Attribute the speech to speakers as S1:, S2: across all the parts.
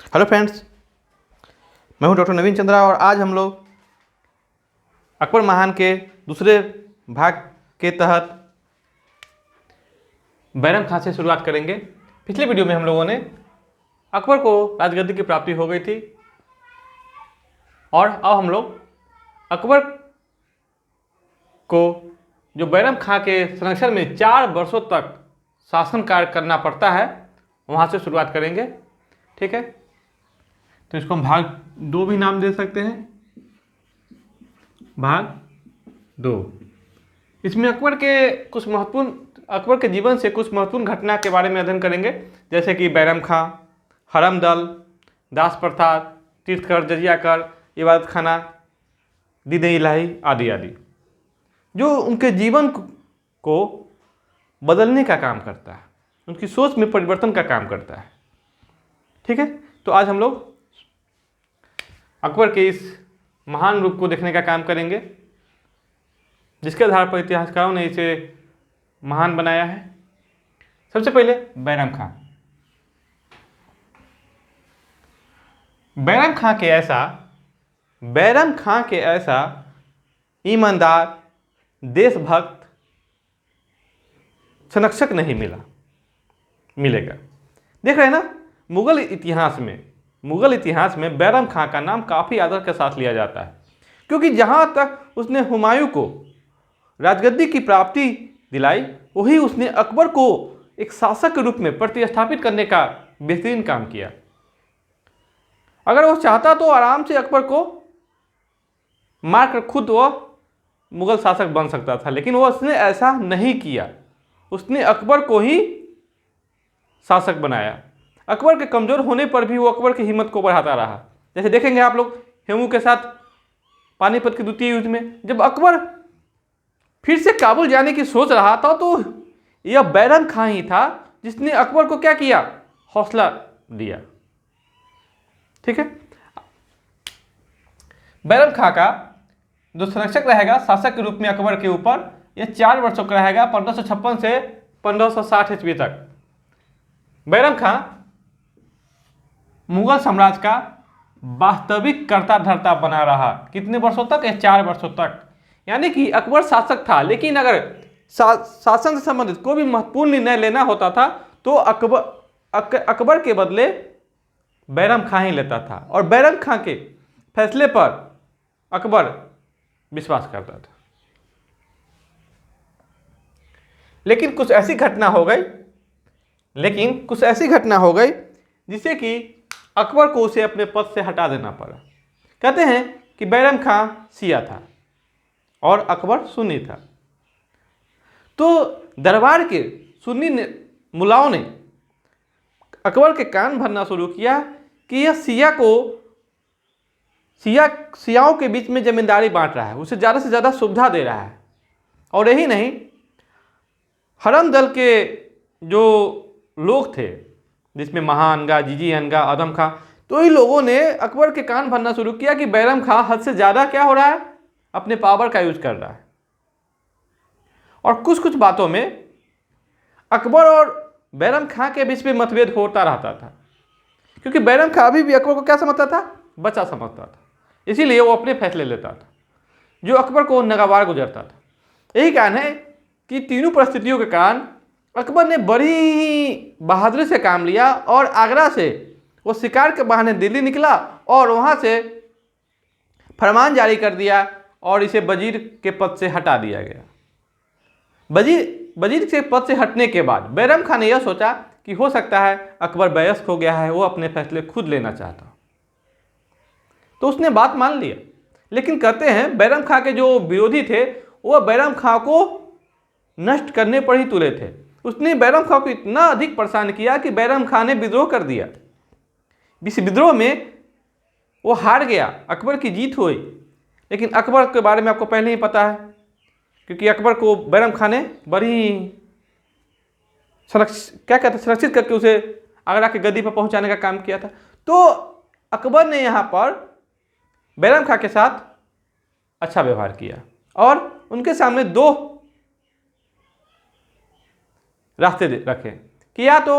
S1: Hello friends, मैं हूं doctor नवीन चंद्रा और आज हम लोग अकबर महान के दूसरे भाग के तहत बैरम खां से शुरुआत करेंगे। पिछले वीडियो में हम लोगों ने अकबर को राजगद्दी की प्राप्ति हो गई थी और अब हम लोग अकबर को जो बैरम खां के संरक्षण में 4 वर्षों तक शासन कार्य करना पड़ता है वहाँ से शुरुआत करेंगे। ठीक है, तो इसको हम भाग 2 भी नाम दे सकते हैं, भाग 2। इसमें अकबर के जीवन से कुछ महत्वपूर्ण घटना के बारे में अध्ययन करेंगे, जैसे कि बैरम खां, हरम दल, दास प्रथा, तीर्थ कर, जजिया कर, इबादत खाना, दीद इलाही आदि आदि, जो उनके जीवन को बदलने का काम करता है, उनकी सोच में परिवर्तन का काम करता है। ठीक है, तो आज हम लोग अकबर के इस महान रूप को देखने का काम करेंगे, जिसके आधार पर इतिहासकारों ने इसे महान बनाया है। सबसे पहले बैरम खां। बैरम खां के ऐसा ईमानदार, देशभक्त संरक्षक नहीं मिलेगा। देख रहे हैं ना, मुगल इतिहास में बैरम खां का नाम काफ़ी आदर के साथ लिया जाता है, क्योंकि जहाँ तक उसने हुमायूं को राजगद्दी की प्राप्ति दिलाई, वही उसने अकबर को एक शासक के रूप में प्रतिस्थापित करने का बेहतरीन काम किया। अगर वो चाहता तो आराम से अकबर को मारकर खुद वो मुगल शासक बन सकता था, लेकिन वो उसने ऐसा नहीं किया। उसने अकबर को ही शासक बनाया। अकबर के कमज़ोर होने पर भी वो अकबर की हिम्मत को बढ़ाता रहा। जैसे देखेंगे आप लोग हेमू के साथ पानीपत के द्वितीय युद्ध में, जब अकबर फिर से काबुल जाने की सोच रहा था, तो यह बैरम खां ही था जिसने अकबर को क्या किया, हौसला दिया। ठीक है, बैरम खां का जो संरक्षक रहेगा शासक के रूप में अकबर के ऊपर, यह 4 वर्षों का रहेगा, 1556 से 1560 ईस्वी तक। बैरम खां मुगल साम्राज्य का वास्तविक कर्ता धर्ता बना रहा। कितने वर्षों तक? 4 वर्षों तक। यानी कि अकबर शासक था, लेकिन अगर शासन से संबंधित कोई भी महत्वपूर्ण निर्णय लेना होता था तो अकबर के बदले बैरम खां ही लेता था, और बैरम खां के फैसले पर अकबर विश्वास करता था। लेकिन कुछ ऐसी घटना हो गई जिससे कि अकबर को उसे अपने पद से हटा देना पड़ा। कहते हैं कि बैरम खां शिया था और अकबर सुन्नी था, तो दरबार के सुन्नी मुलाओं ने अकबर के कान भरना शुरू किया कि यह शियाओं के बीच में जमींदारी बांट रहा है, उसे ज़्यादा से ज़्यादा सुविधा दे रहा है। और यही नहीं, हरम दल के जो लोग थे, जिसमें महानगा, जीजीहनगा, आदम खां, तो इन लोगों ने अकबर के कान भरना शुरू किया कि बैरम खां हद से ज़्यादा क्या हो रहा है, अपने पावर का यूज कर रहा है। और कुछ बातों में अकबर और बैरम खां के बीच में मतभेद होता रहता था, क्योंकि बैरम खां अभी भी अकबर को क्या समझता था, बच्चा समझता था। इसीलिए वो अपने फैसले लेता था, जो अकबर को नागवार गुजरता था। यही कारण है कि तीनों परिस्थितियों के कारण अकबर ने बड़ी ही बहादुरी से काम लिया और आगरा से वो शिकार के बहाने दिल्ली निकला और वहाँ से फरमान जारी कर दिया और इसे वजीर के पद से हटा दिया गया। वजीर के पद से हटने के बाद बैरम खां ने यह सोचा कि हो सकता है अकबर वयस्क हो गया है, वो अपने फैसले खुद लेना चाहता, तो उसने बात मान लिया। लेकिन कहते हैं बैरम खां के जो विरोधी थे वो बैरम खां को नष्ट करने पर ही तुले थे। उसने बैरम खां को इतना अधिक परेशान किया कि बैरम खां ने विद्रोह कर दिया। इस विद्रोह में वो हार गया, अकबर की जीत हुई। लेकिन अकबर के बारे में आपको पहले ही पता है, क्योंकि अकबर को बैरम खां ने बड़ी सुरक्षित करके उसे आगरा की गद्दी पर पहुंचाने का काम किया था। तो अकबर ने यहाँ पर बैरम खां के साथ अच्छा व्यवहार किया और उनके सामने 2 रास्ते रखे कि या तो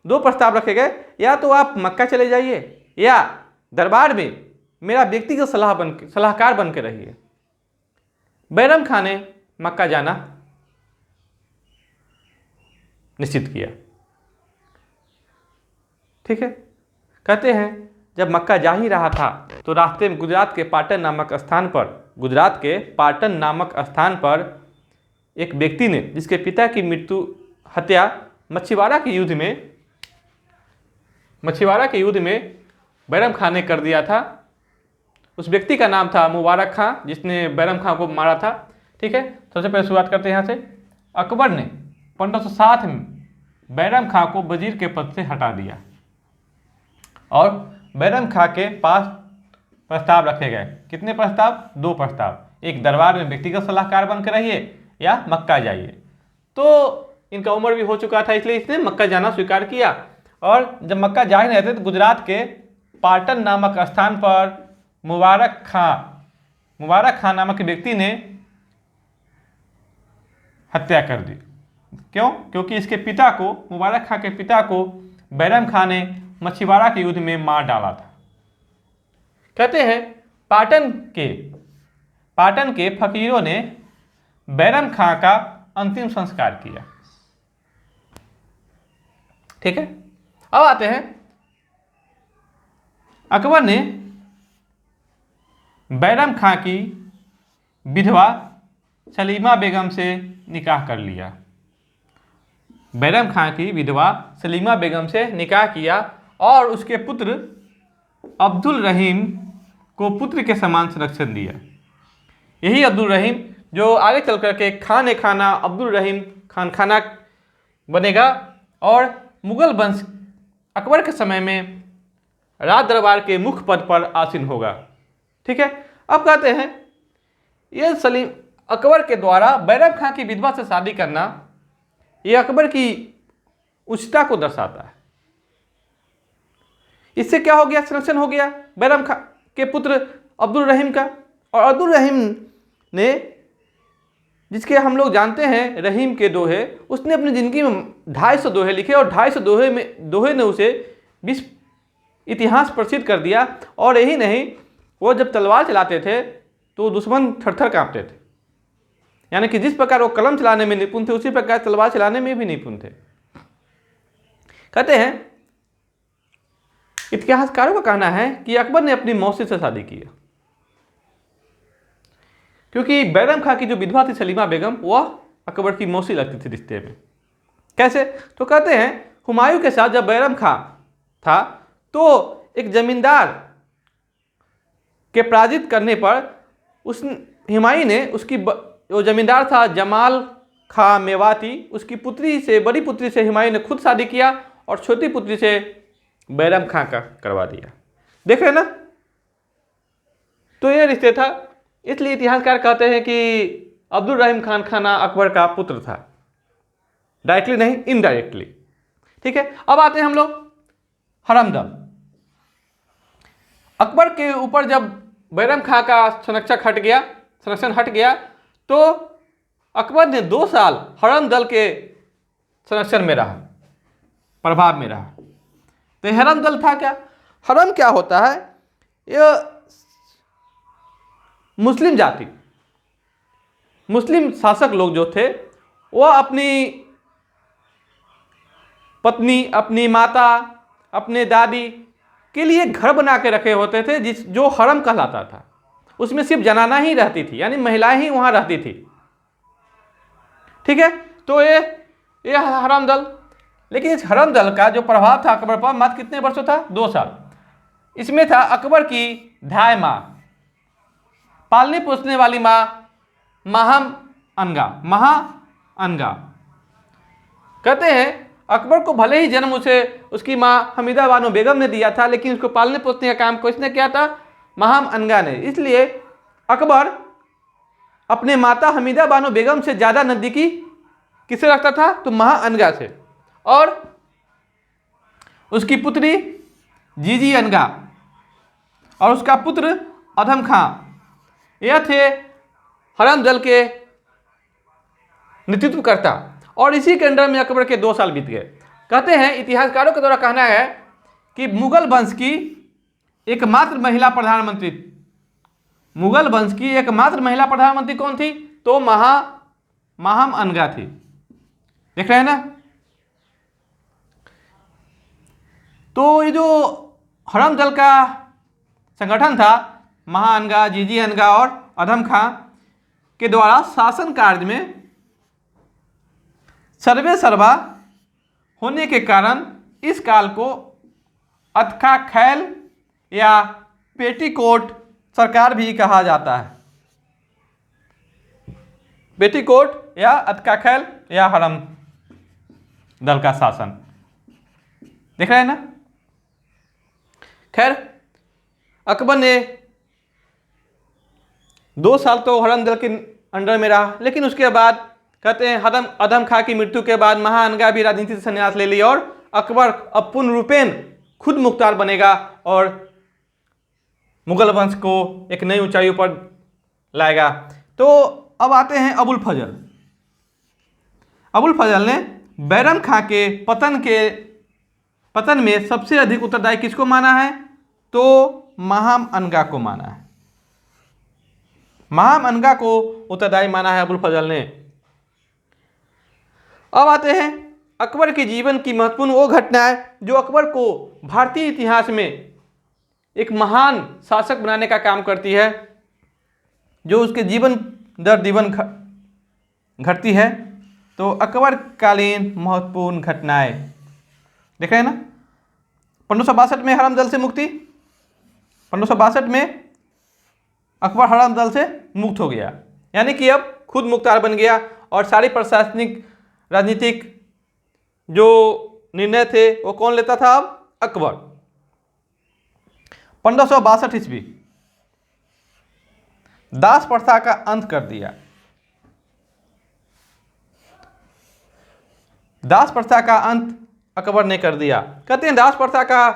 S1: दो प्रस्ताव रखे गए, या तो आप मक्का चले जाइए या दरबार में मेरा व्यक्तिगत सलाहकार बन के रहिए। बैरम खां ने मक्का जाना निश्चित किया। ठीक है, कहते हैं जब मक्का जा ही रहा था तो रास्ते में गुजरात के पाटन नामक स्थान पर एक व्यक्ति ने, जिसके पिता की हत्या मछीवाड़ा के युद्ध में बैरम खां ने कर दिया था। उस व्यक्ति का नाम था मुबारक खां, जिसने बैरम खां को मारा था। ठीक है, सबसे पहले शुरुआत करते हैं यहाँ से। अकबर ने 1560 में बैरम खां को वजीर के पद से हटा दिया और बैरम खां के पास प्रस्ताव रखे गए। कितने प्रस्ताव? 2 प्रस्ताव। एक, दरबार में व्यक्तिगत सलाहकार बन के रहिए या मक्का जाइए। तो इनका उम्र भी हो चुका था, इसलिए इसने मक्का जाना स्वीकार किया। और जब मक्का जा ही रहे थे तो गुजरात के पाटन नामक स्थान पर मुबारक खां नामक व्यक्ति ने हत्या कर दी। क्यों? क्योंकि इसके पिता को, मुबारक खां के पिता को बैरम खां ने मछीवाड़ा के युद्ध में मार डाला था। कहते हैं पाटन के फकीरों ने बैरम खां का अंतिम संस्कार किया। ठीक है, अब आते हैं, अकबर ने बैरम खां की विधवा सलीमा बेगम से निकाह कर लिया। बैरम खां की विधवा सलीमा बेगम से निकाह किया और उसके पुत्र अब्दुल रहीम को पुत्र के समान संरक्षण दिया। यही अब्दुल रहीम जो आगे चल करके खान ए खाना अब्दुल रहीम खान खाना बनेगा और मुगल वंश अकबर के समय में राज दरबार के मुख्य पद पर आसीन होगा। ठीक है, अब कहते हैं ये अकबर के द्वारा बैरम खां की विधवा से शादी करना, ये अकबर की उच्चता को दर्शाता है। इससे क्या हो गया? संरक्षण हो गया बैरम खां के पुत्र अब्दुल रहीम का। और अब्दुल रहीम ने, जिसके हम लोग जानते हैं रहीम के दोहे, उसने अपनी ज़िंदगी में 250 दोहे लिखे और 250 दोहे ने उसे विश्व इतिहास प्रसिद्ध कर दिया। और यही नहीं, वो जब तलवार चलाते थे तो दुश्मन थर-थर कांपते थे। यानी कि जिस प्रकार वो कलम चलाने में निपुण थे, उसी प्रकार तलवार चलाने में भी निपुण थे। कहते हैं, इतिहासकारों का कहना है कि अकबर ने अपनी मौसी से शादी की, क्योंकि बैरम खां की जो विधवा थी सलीमा बेगम, वह अकबर की मौसी लगती थी रिश्ते में। कैसे? तो कहते हैं, हुमायूं के साथ जब बैरम खां था तो एक जमींदार के पराजित करने पर हुमायूं ने उसकी जो जमींदार था जमाल खां मेवाती, उसकी पुत्री से, बड़ी पुत्री से हुमायूं ने खुद शादी किया और छोटी पुत्री से बैरम खां का करवा दिया। देख रहे ना, तो ये रिश्ते था। इसलिए इतिहासकार कहते हैं कि अब्दुल रहीम खान खाना अकबर का पुत्र था, डायरेक्टली नहीं, इनडायरेक्टली। ठीक है, अब आते हैं हम लोग हरमदल। अकबर के ऊपर जब बैरम खां का संरक्षण हट गया तो अकबर ने 2 साल हरमदल के संरक्षण में रहा, प्रभाव में रहा। तो हरमदल था क्या? हरम क्या होता है? यह मुस्लिम जाति, मुस्लिम शासक लोग जो थे, वह अपनी पत्नी, अपनी माता, अपने दादी के लिए घर बना के रखे होते थे, जो हरम कहलाता था। उसमें सिर्फ जनाना ही रहती थी, यानी महिलाएं ही वहां रहती थी। ठीक है, तो ये हरमदल। लेकिन इस हरमदल का जो प्रभाव था अकबर पर मात्र कितने वर्षों था? 2 साल। इसमें था अकबर की धाय माँ, पालने पोसने वाली माँ महा अनगा। कहते हैं अकबर को भले ही जन्म उसकी माँ हमीदा बानो बेगम ने दिया था, लेकिन उसको पालने पोसने का काम किसने किया था? महा अनगा ने। इसलिए अकबर अपने माता हमीदा बानो बेगम से ज़्यादा नज़दीकी किससे रखता था? तो महा अनगा से। और उसकी पुत्री जीजी अनगा और उसका पुत्र अधम खां, यह थे हरमदल के नेतृत्व करता। और इसी के अंडर में अकबर के 2 साल बीत गए। कहते हैं, इतिहासकारों के द्वारा कहना है कि मुगल वंश की एकमात्र महिला प्रधानमंत्री, मुगल वंश की एकमात्र महिला प्रधानमंत्री कौन थी? तो महाम अनगा थी। देख रहे हैं ना? तो ये जो हरम दल का संगठन था, महाअनगा, जीजी अनगा और अधम खां के द्वारा शासन कार्य में सर्वे सर्वा होने के कारण इस काल को अतखा खैल या पेटीकोट सरकार भी कहा जाता है। पेटीकोट या अतखा खैल या हरम दल का शासन। देख रहे हैं ना? खैर, अकबर ने 2 साल तो हरम दल के अंडर में रहा, लेकिन उसके बाद कहते हैं अधम खां की मृत्यु के बाद महाअनगा भी राजनीति से संन्यास ले लिया और अकबर अब पूर्ण रूपेण खुद मुख्तार बनेगा और मुगल वंश को एक नई ऊंचाइयों पर लाएगा। तो अब आते हैं अबुल फजल। अबुल फजल ने बैरम खां के पतन में सबसे अधिक उत्तरदायी किसको माना है? तो महाम अनगा को माना है। महाम अनगा को उत्तरदायी माना है अबुल फजल ने। अब आते हैं अकबर के जीवन की महत्वपूर्ण वो घटनाएं जो अकबर को भारतीय इतिहास में एक महान शासक बनाने का काम करती है, जो उसके जीवन दर जीवन घटती है। तो अकबर कालीन महत्वपूर्ण घटनाएं देख रहे हैं ना? 1562 में हरम दल से मुक्ति, 1562 में अकबर हरम दल से मुक्त हो गया, यानी कि अब खुद मुख्तार बन गया और सारी प्रशासनिक राजनीतिक जो निर्णय थे वो कौन लेता था? अब अकबर। 1562 ईस्वी दास प्रथा का अंत कर दिया। दास प्रथा का अंत अकबर ने कर दिया। कहते हैं दास प्रथा का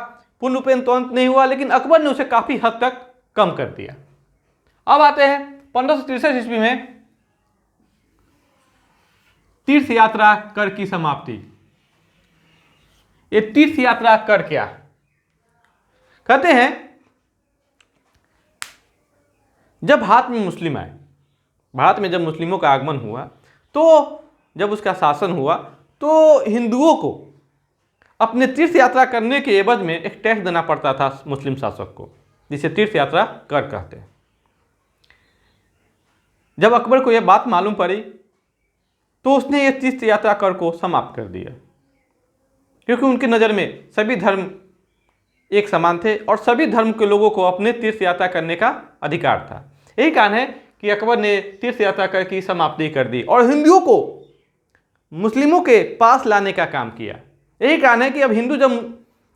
S1: पूर्ण रूपेण तो अंत नहीं हुआ, लेकिन अकबर ने उसे काफी हद तक कम कर दिया। अब आते हैं 1563 ईस्वी में तीर्थ यात्रा कर की समाप्ति। ये तीर्थ यात्रा कर क्या? कहते हैं जब भारत में मुस्लिम आए, भारत में जब मुस्लिमों का आगमन हुआ, तो जब उसका शासन हुआ तो हिंदुओं को अपने तीर्थ यात्रा करने के एवज में एक टैक्स देना पड़ता था मुस्लिम शासक को, जिसे तीर्थ यात्रा कर कहते हैं। जब अकबर को यह बात मालूम पड़ी तो उसने ये तीर्थ यात्रा कर को समाप्त कर दिया, क्योंकि उनकी नज़र में सभी धर्म एक समान थे और सभी धर्म के लोगों को अपने तीर्थ यात्रा करने का अधिकार था। यही कारण है कि अकबर ने तीर्थ यात्रा कर की समाप्ति कर दी और हिंदुओं को मुस्लिमों के पास लाने का काम किया। यही कारण है कि अब हिंदू जब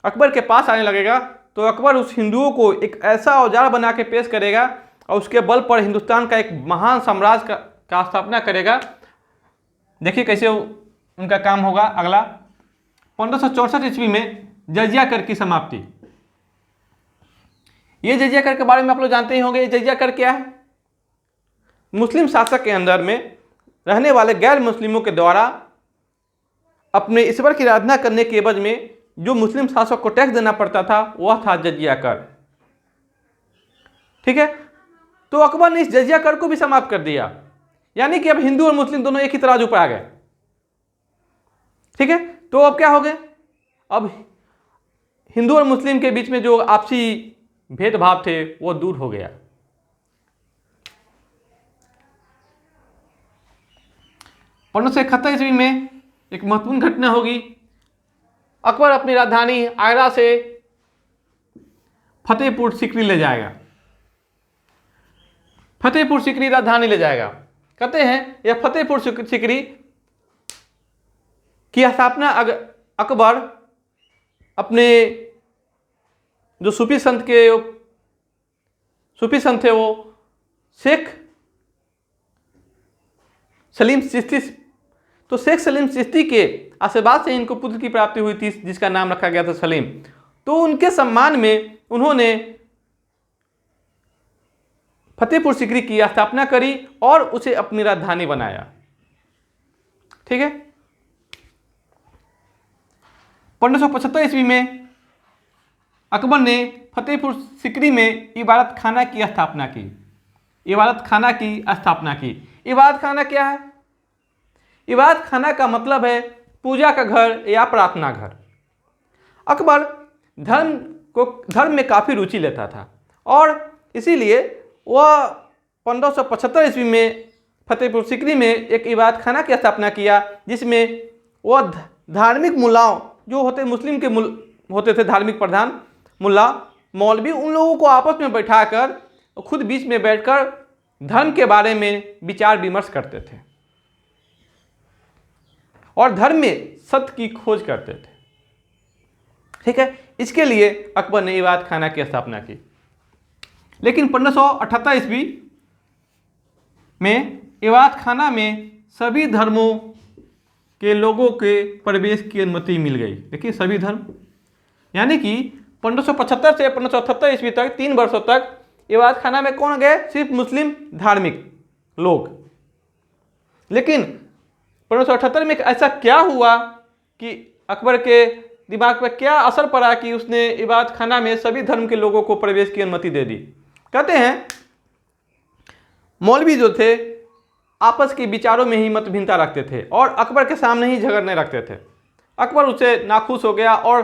S1: अकबर के पास आने लगेगा तो अकबर उस हिंदुओं को एक ऐसा औजार बना के पेश करेगा और उसके बल पर हिंदुस्तान का एक महान साम्राज्य का स्थापना करेगा। देखिए कैसे उनका काम होगा। अगला 1564 ईस्वी में जजिया कर की समाप्ति। ये जजिया कर के बारे में आप लोग जानते ही होंगे। ये जजिया कर क्या है? मुस्लिम शासक के अंदर में रहने वाले गैर मुस्लिमों के द्वारा अपने ईश्वर की आराधना करने के एवज में जो मुस्लिम शासक को टैक्स देना पड़ता था वह था जजिया कर। ठीक है, तो अकबर ने इस जजिया कर को भी समाप्त कर दिया, यानी कि अब हिंदू और मुस्लिम दोनों एक ही तराजू पर आ गए। ठीक है, तो अब क्या हो गए? अब हिंदू और मुस्लिम के बीच में जो आपसी भेदभाव थे वो दूर हो गया। पंद्रह सौ 71 ईस्वी में एक महत्वपूर्ण घटना होगी। अकबर अपनी राजधानी आगरा से फतेहपुर सीकरी ले जाएगा। फतेहपुर सीकरी राजधानी ले जाएगा। कहते हैं यह फतेहपुर सीकरी की स्थापना अकबर अपने जो सूफी संत थे वो शेख सलीम चिश्ती, तो शेख सलीम चिश्ती के आशीर्वाद से इनको पुत्र की प्राप्ति हुई थी जिसका नाम रखा गया था सलीम। तो उनके सम्मान में उन्होंने फतेहपुर सीकरी की स्थापना करी और उसे अपनी राजधानी बनाया। ठीक है, 1575 ईस्वी में अकबर ने फतेहपुर सिकरी में इबादत खाना की स्थापना की। इबादत खाना की स्थापना की। इबादत खाना क्या है? इबादत खाना का मतलब है पूजा का घर या प्रार्थना घर। अकबर धर्म में काफ़ी रुचि लेता था और इसीलिए वह 1575 ईस्वी में फतेहपुर सिकरी में एक इबादत खाना की स्थापना किया, जिसमें वह धार्मिक मुल्लाओं जो होते मुस्लिम के होते थे, धार्मिक प्रधान मुल्ला मौलवी, उन लोगों को आपस में बैठाकर खुद बीच में बैठकर धर्म के बारे में विचार विमर्श करते थे और धर्म में सत्य की खोज करते थे। ठीक है, इसके लिए अकबर ने इबादत खाना की स्थापना की। लेकिन 1578 ईस्वी में इबादत खाना में सभी धर्मों के लोगों के प्रवेश की अनुमति मिल गई। देखिए, सभी धर्म, यानी कि 1575 से 1578 ईस्वी तक 3 वर्षों तक इबादत खाना में कौन गए? सिर्फ मुस्लिम धार्मिक लोग। लेकिन 1578 में ऐसा क्या हुआ कि अकबर के दिमाग पर क्या असर पड़ा कि उसने इबादत खाना में सभी धर्म के लोगों को प्रवेश की अनुमति दे दी? कहते हैं मौलवी जो थे आपस के विचारों में ही मतभिन्नता रखते थे और अकबर के सामने ही झगड़ने रखते थे। अकबर उससे नाखुश हो गया और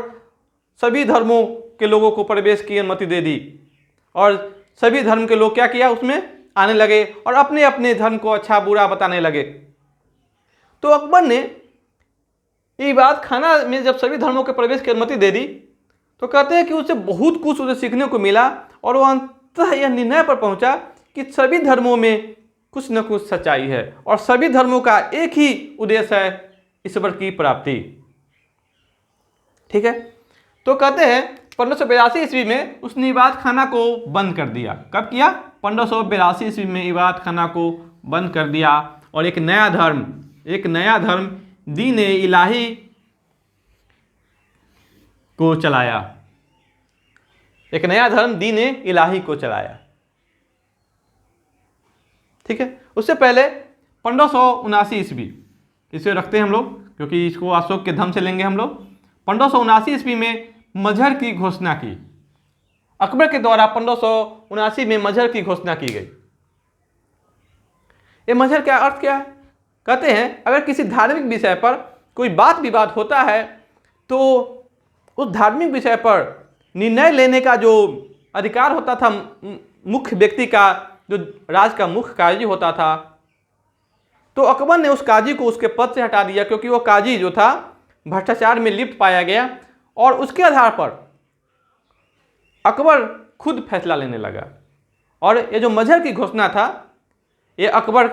S1: सभी धर्मों के लोगों को प्रवेश की अनुमति दे दी और सभी धर्म के लोग क्या किया? उसमें आने लगे और अपने अपने धर्म को अच्छा बुरा बताने लगे। तो अकबर ने इबादत खाना में जब सभी धर्मों के प्रवेश की अनुमति दे दी तो कहते हैं कि उसे बहुत कुछ उसे सीखने को मिला और वह अंततः यह निर्णय पर पहुंचा कि सभी धर्मों में कुछ न कुछ सच्चाई है और सभी धर्मों का एक ही उद्देश्य है, ईश्वर की प्राप्ति। ठीक है, तो कहते हैं 1582 ईस्वी में उसने इबादत खाना को बंद कर दिया। कब किया? 1582 ईस्वी में इबादत खाना को बंद कर दिया और एक नया धर्म दीन इलाही को चलाया। एक नया धर्म दीन इलाही को चलाया। ठीक है, उससे पहले 1579 ईस्वी, इसे रखते हैं हम लोग क्योंकि इसको अशोक के धर्म से लेंगे हम लोग। 1579 ईस्वी में मजहर की घोषणा की। अकबर के द्वारा 1579 में मजहर की घोषणा की गई। ये मजहर का अर्थ क्या है? कहते हैं अगर किसी धार्मिक विषय पर कोई बात विवाद होता है तो उस धार्मिक विषय पर निर्णय लेने का जो अधिकार होता था मुख्य व्यक्ति का, जो राज का मुख्य काजी होता था, तो अकबर ने उस काजी को उसके पद से हटा दिया क्योंकि वो काजी जो था भ्रष्टाचार में लिप्त पाया गया और उसके आधार पर अकबर खुद फैसला लेने लगा। और ये जो मजहर की घोषणा था ये अकबर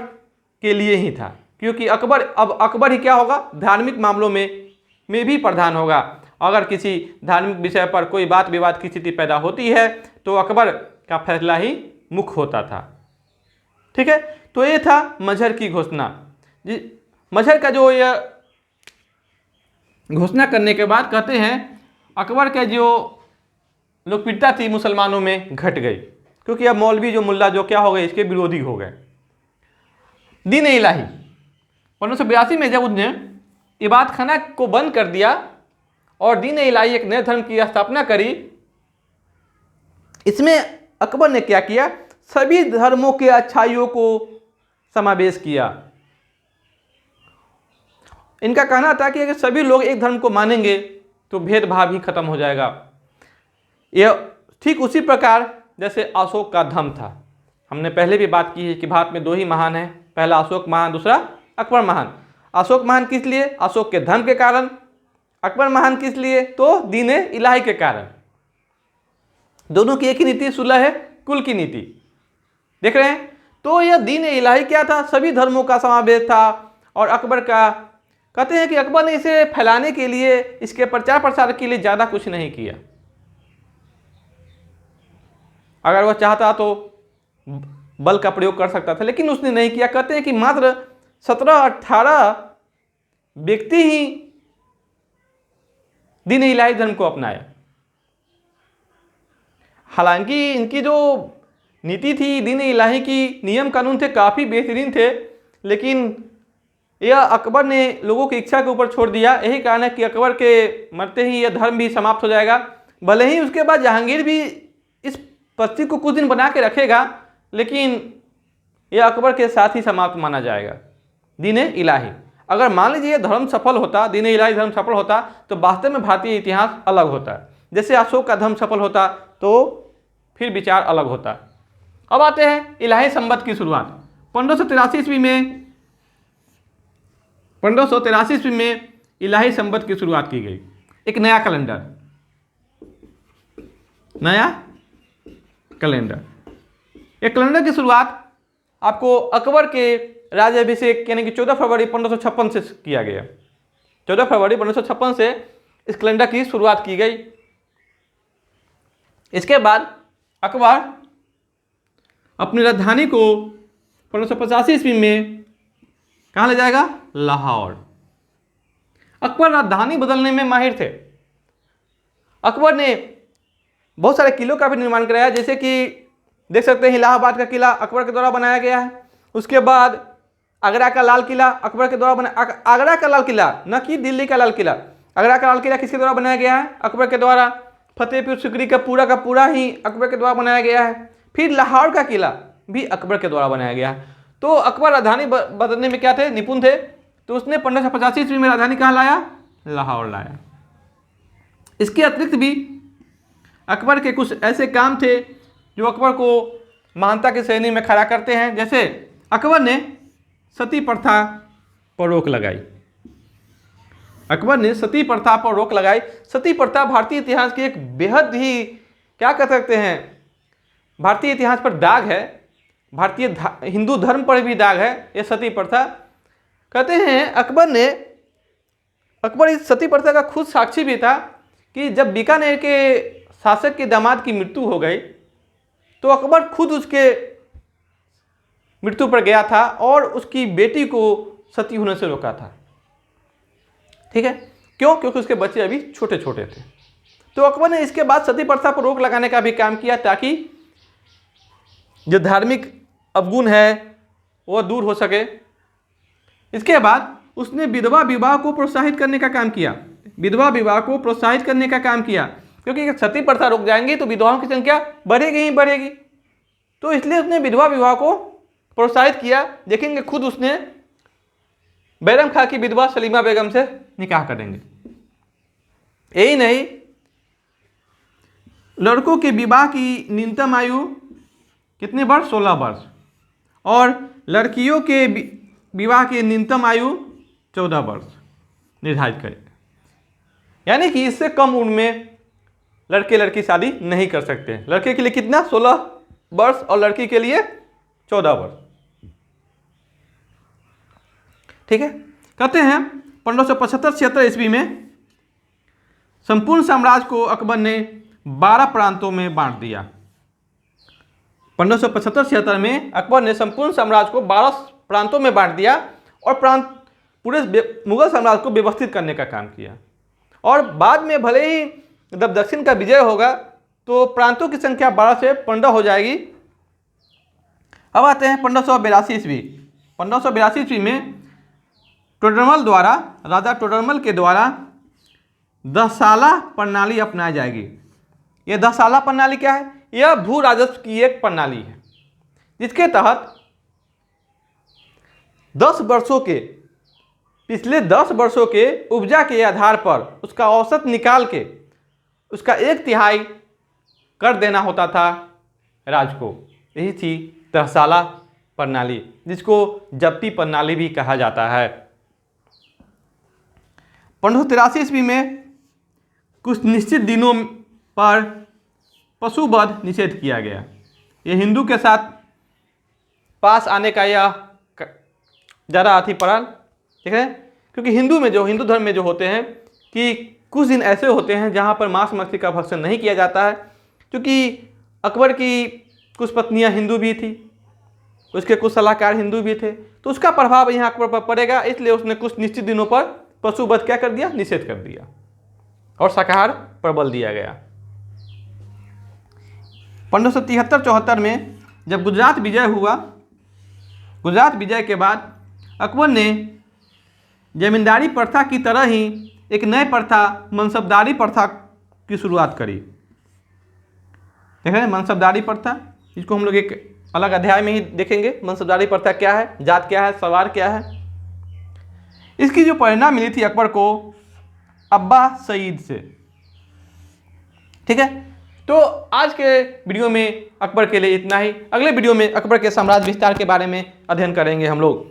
S1: के लिए ही था क्योंकि अकबर ही क्या होगा? धार्मिक मामलों में भी प्रधान होगा। अगर किसी धार्मिक विषय पर कोई बात विवाद की स्थिति पैदा होती है तो अकबर का फैसला ही मुख्य होता था। ठीक है, तो ये था मजहर की घोषणा। मजहर का जो ये घोषणा करने के बाद कहते हैं अकबर के जो लोकप्रियता थी मुसलमानों में घट गई क्योंकि अब मौलवी जो मुल्ला जो क्या हो गए? इसके विरोधी हो गए। दीन इलाही 1582 में जब उसने इबादत खाना को बंद कर दिया और दीन इलाही एक नए धर्म की स्थापना करी, इसमें अकबर ने क्या किया? सभी धर्मों के अच्छाइयों को समावेश किया। इनका कहना था कि अगर सभी लोग एक धर्म को मानेंगे तो भेदभाव ही खत्म हो जाएगा। यह ठीक उसी प्रकार जैसे अशोक का धर्म था। हमने पहले भी बात की है कि भारत में 2 ही महान हैं, पहला अशोक महान, दूसरा अकबर महान। अशोक महान किस लिए? अशोक के धर्म के कारण। अकबर महान किस लिए? तो दीन इलाही के कारण। दोनों की एक ही नीति, सुलह है कुल की नीति। देख रहे हैं? तो यह दीन इलाही क्या था? सभी धर्मों का समावेश था। और अकबर का कहते हैं कि अकबर ने इसे फैलाने के लिए, इसके प्रचार प्रसार के लिए ज़्यादा कुछ नहीं किया। अगर वह चाहता तो बल का प्रयोग कर सकता था, लेकिन उसने नहीं किया। कहते हैं कि मात्र 17-18 व्यक्ति ही दीन इलाही धर्म को अपनाया। हालांकि इनकी जो नीति थी, दीन इलाही की नियम कानून थे, काफ़ी बेहतरीन थे, लेकिन यह अकबर ने लोगों की इच्छा के ऊपर छोड़ दिया। यही कारण है कि अकबर के मरते ही यह धर्म भी समाप्त हो जाएगा। भले ही उसके बाद जहांगीर भी इस पद्धति को कुछ दिन बना के रखेगा, लेकिन यह अकबर के साथ ही समाप्त माना जाएगा। दीन इलाही, अगर मान लीजिए यह धर्म सफल होता, दीन इलाही धर्म सफल होता, तो वास्तव में भारतीय इतिहास अलग होता। जैसे अशोक का धर्म सफल होता तो फिर विचार अलग होता। अब आते हैं इलाही संवत की शुरुआत। 1583 ईस्वी में 1583 ईस्वी में इलाही संवत की शुरुआत की गई। एक नया कैलेंडर, नया कैलेंडर। एक कैलेंडर की शुरुआत आपको अकबर के राज्याभिषेक यानी कि 14 फरवरी 1556 से किया गया। 14 फरवरी 1556 से इस कैलेंडर की शुरुआत की गई। इसके बाद अकबर अपनी राजधानी को 1585 ईस्वी में कहाँ ले जाएगा? लाहौर। अकबर राजधानी बदलने में माहिर थे। अकबर ने बहुत सारे किलों का भी निर्माण कराया, जैसे कि देख सकते हैं इलाहाबाद का किला अकबर के द्वारा बनाया गया है। उसके बाद आगरा का लाल किला अकबर के द्वारा बना, आगरा का लाल किला, न कि दिल्ली का लाल किला। आगरा का लाल किला किसके द्वारा बनाया गया है? अकबर के द्वारा। फतेहपुर सिकरी का पूरा ही अकबर के द्वारा बनाया गया है। फिर लाहौर का किला भी अकबर के द्वारा बनाया गया है। तो अकबर राजधानी बदलने में क्या थे? निपुण थे। तो उसने 1585 ईस्वी में राजधानी कहाँ लाया? लाहौर लाया। इसके अतिरिक्त भी अकबर के कुछ ऐसे काम थे जो अकबर को महानता की श्रेणी में खड़ा करते हैं। जैसे अकबर ने सती प्रथा पर रोक लगाई। अकबर ने सती प्रथा पर रोक लगाई। सती प्रथा भारतीय इतिहास की एक बेहद ही, क्या कह सकते हैं, भारतीय इतिहास पर दाग है। भारतीय हिंदू धर्म पर भी दाग है यह सती प्रथा। कहते हैं अकबर इस सती प्रथा का खुद साक्षी भी था कि जब बीकानेर के शासक के दामाद की मृत्यु हो गई तो अकबर खुद उसके मृत्यु पर गया था और उसकी बेटी को सती होने से रोका था। ठीक है, क्यों? क्योंकि उसके बच्चे अभी छोटे छोटे थे। तो अकबर ने इसके बाद सती प्रथा पर रोक लगाने का भी काम किया ताकि जो धार्मिक अवगुण है वह दूर हो सके। इसके बाद उसने विधवा विवाह को प्रोत्साहित करने का काम किया। विधवा विवाह को प्रोत्साहित करने का काम किया, क्योंकि सती प्रथा रुक जाएंगी तो विधवाओं की संख्या बढ़ेगी ही बढ़ेगी। तो इसलिए उसने विधवा विवाह को प्रोत्साहित किया। देखेंगे खुद उसने बैरम खां की विधवा सलीमा बेगम से निकाह करेंगे। यही नहीं, लड़कों के विवाह की न्यूनतम आयु कितने वर्ष? 16 वर्ष। और लड़कियों के विवाह की न्यूनतम आयु 14 वर्ष निर्धारित करें। यानी कि इससे कम उम्र में लड़के लड़की शादी नहीं कर सकते। लड़के के लिए कितना? 16 वर्ष और लड़की के लिए 14 वर्ष। ठीक है, कहते हैं 1575-76 ईस्वी में संपूर्ण साम्राज्य को अकबर ने 12 प्रांतों में बांट दिया। 1575-76 में अकबर ने संपूर्ण साम्राज्य को 12 प्रांतों में बांट दिया और पूरे मुगल साम्राज्य को व्यवस्थित करने का काम किया। और बाद में भले ही जब दक्षिण का विजय होगा तो प्रांतों की संख्या 12 से 15 हो जाएगी। अब आते हैं 1582 ईस्वी। 1582 ईस्वी में राजा टोडरमल के द्वारा 10 साला प्रणाली अपनाई जाएगी। यह 10 साला प्रणाली क्या है? यह भू राजस्व की एक प्रणाली है जिसके तहत 10 वर्षों के, पिछले 10 वर्षों के उपजा के आधार पर उसका औसत निकाल के उसका 1/3 कर देना होता था राज्य को। यही थी 10 साला प्रणाली, जिसको जब्ती प्रणाली भी कहा जाता है। 1583 ईस्वी में कुछ निश्चित दिनों पर पशुवध निषेध किया गया। ये हिंदू के साथ पास आने का यह ज़्यादा अति पड़ा। ठीक है, क्योंकि हिंदू धर्म में जो होते हैं कि कुछ दिन ऐसे होते हैं जहाँ पर मांस मछली का भक्षण नहीं किया जाता है। क्योंकि अकबर की कुछ पत्नियाँ हिंदू भी थी, उसके कुछ सलाहकार हिंदू भी थे, तो उसका प्रभाव यहाँ अकबर पर पड़ेगा। इसलिए उसने कुछ निश्चित दिनों पर पशुवध क्या कर दिया? निषेध कर दिया और शाकाहार पर बल दिया गया। 1573-74 में जब गुजरात विजय हुआ, गुजरात विजय के बाद अकबर ने जमींदारी प्रथा की तरह ही एक नए प्रथा मनसबदारी प्रथा की शुरुआत करी। देख रहे हैं मनसबदारी प्रथा, इसको हम लोग एक अलग अध्याय में ही देखेंगे। मनसबदारी प्रथा क्या है, जात क्या है, सवार क्या है। इसकी जो प्रेरणा मिली थी अकबर को अब्बा सईद से। ठीक है, तो आज के वीडियो में अकबर के लिए इतना ही। अगले वीडियो में अकबर के साम्राज्य विस्तार के बारे में अध्ययन करेंगे हम लोग।